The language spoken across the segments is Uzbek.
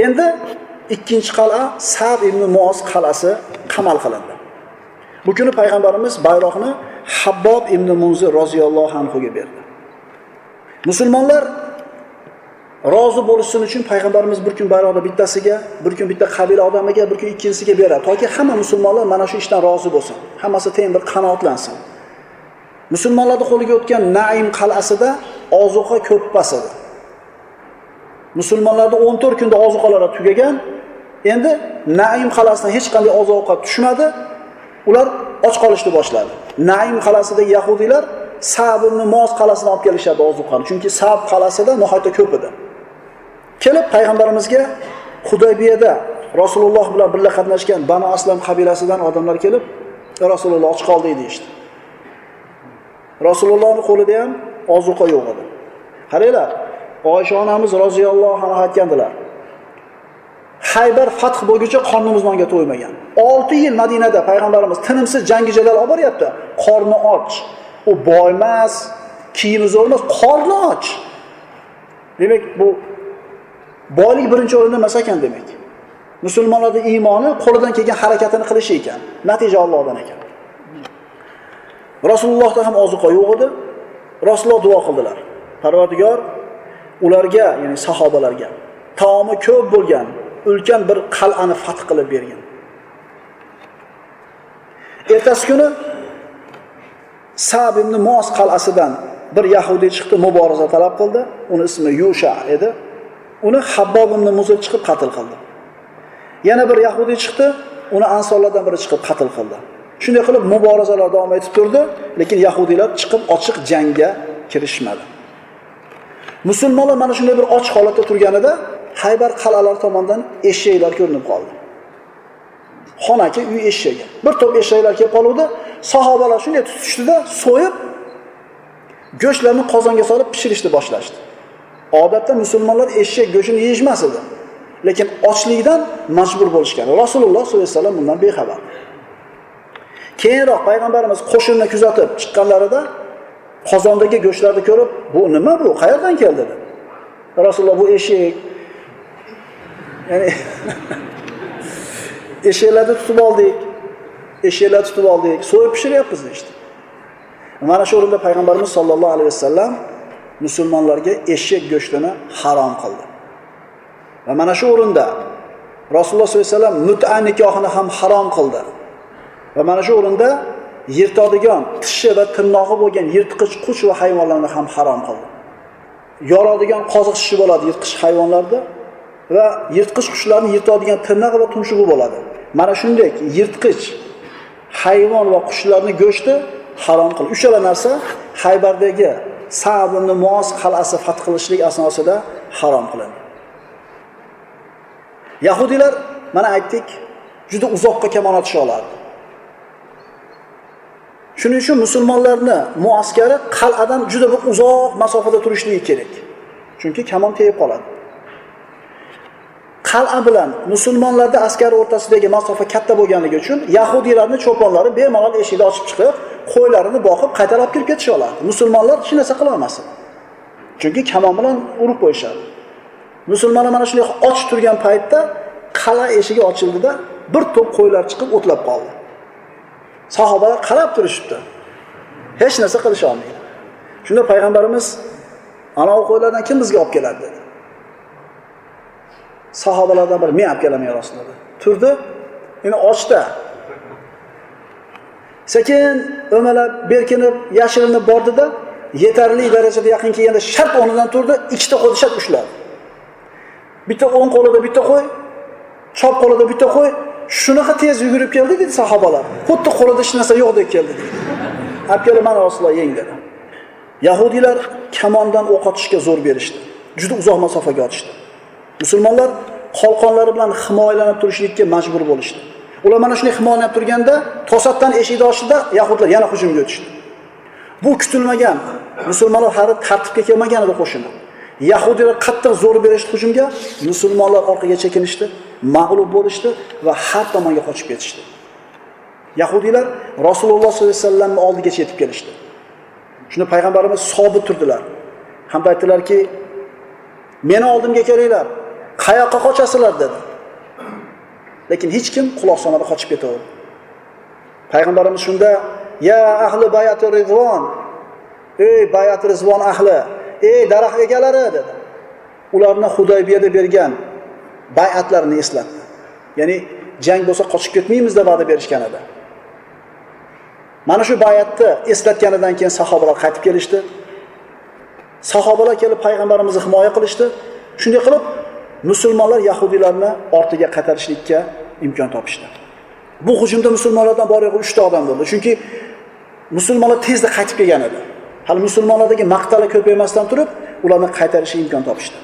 Endi ikkinchi qal'a Sa'd ibn Muoz qal'asi qamal qilindi. Bu kuni payg'ambarimiz bayroqni Habbob ibn Munzir roziyallohu anhuga berdi. Musulmonlar rozi bo'lishsin uchun payg'ambarimiz bir kun bayroqni bittasiga, bir kun bitta qabila odamiga, bir kun ikkinchisiga beradi, toki hamma musulmonlar mana shu ishdan rozi bo'lsin. Hammasi teng bir qanoatlansin. Musulmonlarning qo'liga o'tgan Naim qal'asida ozuqa ko'p pas edi. Musulmonlarning 14 kunda ozuqalari tugagan. Endi Naim qal'asidan hech qanday ozuqa tushmadi. Ular och qolishni boshladi. Naim qal'asidagi yahudiylar Sa'd ibn Muoz qal'asidan olib kelishadi ozuqani. Chunki Sa'd qal'asida nihoyatda ko'p edi. Kelib payg'ambarimizga Hudaybiyada Rasululloh bilan birga qatnashgan Banu Aslam qabilasidan odamlar kelib, Rasululloh och qoldi deydi. Rasulullohning qo'lida ham ozuqa yo'q edi. Qaranglar, Oysha onamiz roziyallohu anha aytgandilar. Haybar fath bo'lguncha qornimiz nonga to'ymagan. 6 yil Madinada payg'ambarimiz tinimsiz jangijalar olib boryapti. Qorni och. U boy emas, kiyimi zo'r emas, qorni och. Demak, bu boylik birinchi o'rinda emas ekan demak. Musulmonlarning iymoni qo'lidan kelgan harakatini qilishi ekan. Natija Allohdan ekan. Rasulullohda ham ozuqa yo'q edi. Rasululloh duo qildilar. Parvardigor ularga, ya'ni sahobalarga taomi ko'p bo'lgan ulkan bir qal'ani fath qilib bergan. Ertasi kuni Sa'd ibn Muoz qal'asidan bir yahudiy chiqdi, muboraza talab qildi. Uni ismi Yusha edi. Uni Habbob ibn Munzir chiqib qatl qildi. Yana bir yahudiy chiqdi, uni ansorlardan biri chiqib qatl qildi. Shunday qilib muborazalar davom etib turdi, lekin yahudiylar chiqib ochiq jangga kirishmadi. Musulmonlar mana shunday bir och holatda turganida Haybar qal'alari tomonidan eshaklar ko'rinib qoldi. Xonaki uy eshagi. Bir to'p eshaklar kelib qoldi. Sahobalar shunday tutishdida, so'yib go'shtlarni qozonga solib pishirishni boshlashdi. Odatda musulmonlar eshak go'shtini yeyishmas edi. Lekin ochlikdan majbur bo'lishgan. Rasululloh sollallohu alayhi vasallam bundan bexabar. Keyinroq payg'ambarimiz qo'shinni kuzatib chiqqanlarida qozondagi go'shtlarni ko'rib, "Bu nima bu? Qayerdan keldi?" dedi. Rasululloh "Bu eshak." Ya'ni eshaklarni tutib oldik. Eshaklarni tutib oldik, so'yib pishiryapmiz deydi. Mana shu o'rinda payg'ambarimiz sollallohu alayhi vasallam musulmonlarga eshak go'shtini harom qildi. Va mana shu o'rinda Rasululloh sollallohu alayhi vasallam mut'a nikohini ham harom qildi. Va mana shu o'rinda yirtadigan, tishi va tirnog'i bo'lgan yirtqich qush va hayvonlarni ham harom qildi. Yoradigan qoziq tishi bo'ladi yirtqich hayvonlarda va yirtqich qushlarni yirtadigan tirnog'i va tumshug'i bo'ladi. Mana shunday yirtqich hayvon va qushlarning go'shti harom qildi. Uchala narsa Haybardagi Sa'd ibn Muoz qal'asi fath qilishlik asnosida harom qilindi. Yahudiylar mana aytdik, juda uzoqqa kamon otisha olardi. Shuning uchun musulmonlarni muaskari qal'adan juda bir uzoq masofada turishligi kerak. Chunki kamon tegib qoladi. Qal'a bilan musulmonlarning askari o'rtasidagi masofa katta bo'lganligi uchun yahudiylarning cho'ponlari bemalol eshikni ochib chiqib, qo'ylarini boqib qaytarib kirib ketisha oladi. Musulmonlar hech narsa qila olmasdi. Chunki kamon bilan urib qo'yishadi. Musulmonlar mana shunday och turgan paytda qal'a eshigi ochildida bir to'p qo'ylar chiqib o'tlab qoldi. Sahobalar qarab turishibdi. Hech narsa qilisha olmaydi. Shunda payg'ambarimiz ana o qo'ylardan kim bizga olib keladi dedi. Sahobalardan biri men olib kelaman ya Rasululloh. Turdi, endi ochda. Sekin o'malab, berkinib, yashirinib bordida, yetarli darajada yaqin kelganda shart o'rnidan turdi, ikkita qo'yni shart ushladi. Bitta o'ng qo'lida bitta qo'y, chop qo'lida bitta qo'y, shunaqa tez yugurib keldi dedi sahobalar. Xuddi qo'lida hech narsa yo'qdek keldi dedi. Olib kelib mana Rasululloh yeng dedi. Yahudiylar kamondan o'q otishga zo'r berishdi. Juda uzoq masofaga otishdi. Musulmonlar qalqonlari bilan himoyalanib turishlikka majbur bo'lishdi. Ular mana shunday himoyalanib turganda to'satdan eshikni ochdi-da, yahudlar yana hujumga o'tishdi. Bu kutilmagan. Musulmonlar hali tartibga kelmagan edi qo'shini. Yahudiylar qattiq zo'r berishdi hujumga, musulmonlar orqaga chekinishdi, mag'lub bo'lishdi va har tomonga qochib ketishdi. Yahudiylar Rasululloh sollallohu alayhi vasallamning oldigacha yetib kelishdi. Shunda payg'ambarimiz sobit turdilar. Hamda aytdilarki, "Meni oldimga kelinglar. Qayoqqa qochasizlar dedi. Lekin hech kim quloq solmadi, qochib ketaverdi. Payg'ambarimiz shunda: "Ya ahli bayatir rizvon, ey bayatir rizvon ahli, ey daraxt egalari" dedi. Ularni Hudaybiyada bergan bay'atlarini eslatdi. Ya'ni jang bo'lsa qochib ketmaymiz deb va'da berishgan edi. Mana shu bay'atni eslatganidan keyin sahobalar qaytib kelishdi. Sahobalar kelib payg'ambarimizni himoya qilishdi. Shunday qilib musulmonlar yahudiylarni ortiga qaytarishlikka imkon topishdi. Bu hujumda musulmonlardan bor yo'g'i 3 ta odam bo'ldi. Chunki musulmonlar tezda qaytib kelgan edi. Hali musulmonlardagi maqtali ko'paymasdan turib, ularni qaytarishga imkon topishdi.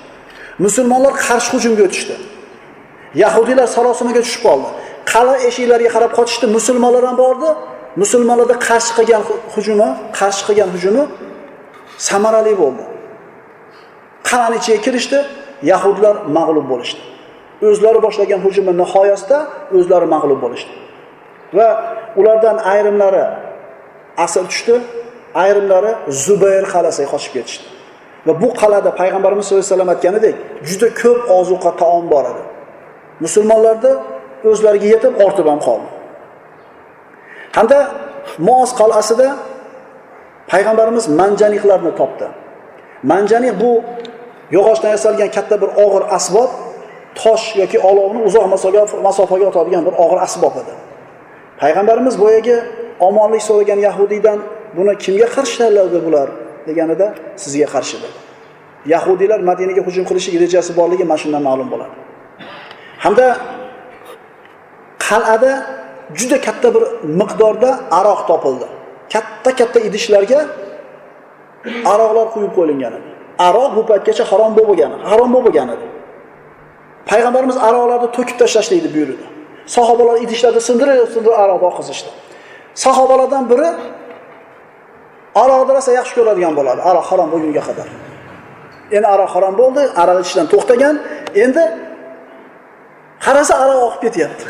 Musulmonlar qarshi hujumga o'tishdi. Yahudiylar sarosimaga tushib qoldi. Qal'a eshiklariga qarab qochishdi. Musulmonlar ham bordi. Musulmonlarda qarshi qilgan hujumi samarali bo'ldi. Qal'aning ichiga kirishdi, Yahudlar mag'lub bo'lishdi. O'zlari boshlagan hujumning nihoyasida o'zlari mag'lub bo'lishdi. Va ulardan ayrimlari asir tushdi, ayrimlari Zubayr qal'asiga qochib ketishdi. Va bu qal'ada payg'ambarimiz sollallohu alayhi vasallam aytganidek, juda ko'p ozuqa taom bor edi. Musulmonlarda o'zlariga yetib ortib ham qoldi. Hamda Muos qal'asida payg'ambarimiz manjaniqlarni topdi. Manjaniq bu yog'ochdan yasalgan katta bir og'ir asbob, tosh yoki olovni uzoq masofaga otadigan bir og'ir asbob edi. Payg'ambarimiz boyaga omonlik so'ragan yahudiydan buni kimga qarshi tayyorladi bular deganida sizga qarshi dedi. Yahudiylar Madinaga hujum qilishlik rejasi borligi mana shundan ma'lum bo'ladi. Hamda qal'ada juda katta bir miqdorda aroq topildi. Katta idishlarga aroqlar quyib qo'yilgan edi. Aroq bu paytgacha harom bo'lgan edi. Payg'ambarimiz aroqlarni to'kib tashlashlikni buyurdi. Sahobalar idishlarda sindirib aroq oqizishdi. Sahobalardan biri aroqni rosa yaxshi ko'radigan bo'ladi. Aroq harom bo'lgunga qadar. Endi aroq harom bo'ldi, aroq ichishdan to'xtagan, endi qarasa aroq oqib ketyapti.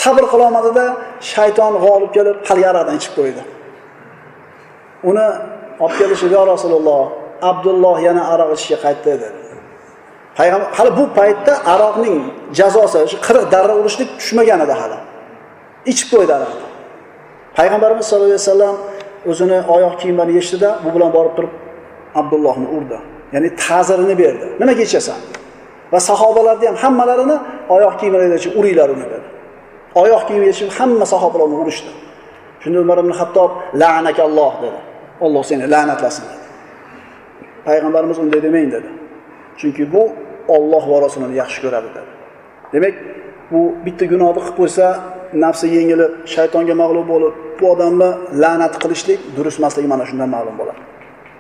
Sabr qilolmadida shayton g'olib kelib haligi aroqdan ichib qo'ydi. Uni olib kelishib, "Ya Rasululloh, Abdulloh yana aroq ichishga qaytdi" dedi. Payg'ambar hali bu paytda aroqning jazosi, shu 40 darra urishlik tushmagan edi hali. Ichib qo'ydi aroqni. Payg'ambarimiz sollallohu alayhi vasallam o'zini oyoq kiyimlarini yechdi-da, bu bilan borib turib Abdullohni urdi. Ya'ni ta'zirini berdi. Nimaga ichasan? Va sahobalarni ham hammalarini oyoq kiyimlariga yechib uringlar uni dedi. Oyoq kiyim yechib hamma sahobalarni urishdi. Shunda Umar ibn Hattob la'nakalloh dedi. Alloh seni la'natlasin dedi. Payg'ambarimiz unday demang dedi. Chunki bu Alloh va Rasulini yaxshi ko'radi dedi. Demak, bu bitta gunohni qilib qo'ysa, nafsi yengilib, shaytonga mag'lub bo'lib, bu odamni la'nat qilishlik durust emasligi mana shundan ma'lum bo'ladi.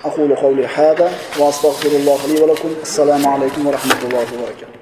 Aqulu qawli hada va astaghfirulloh li va lakum. Assalomu alaykum va rahmatullohi va barakatuh.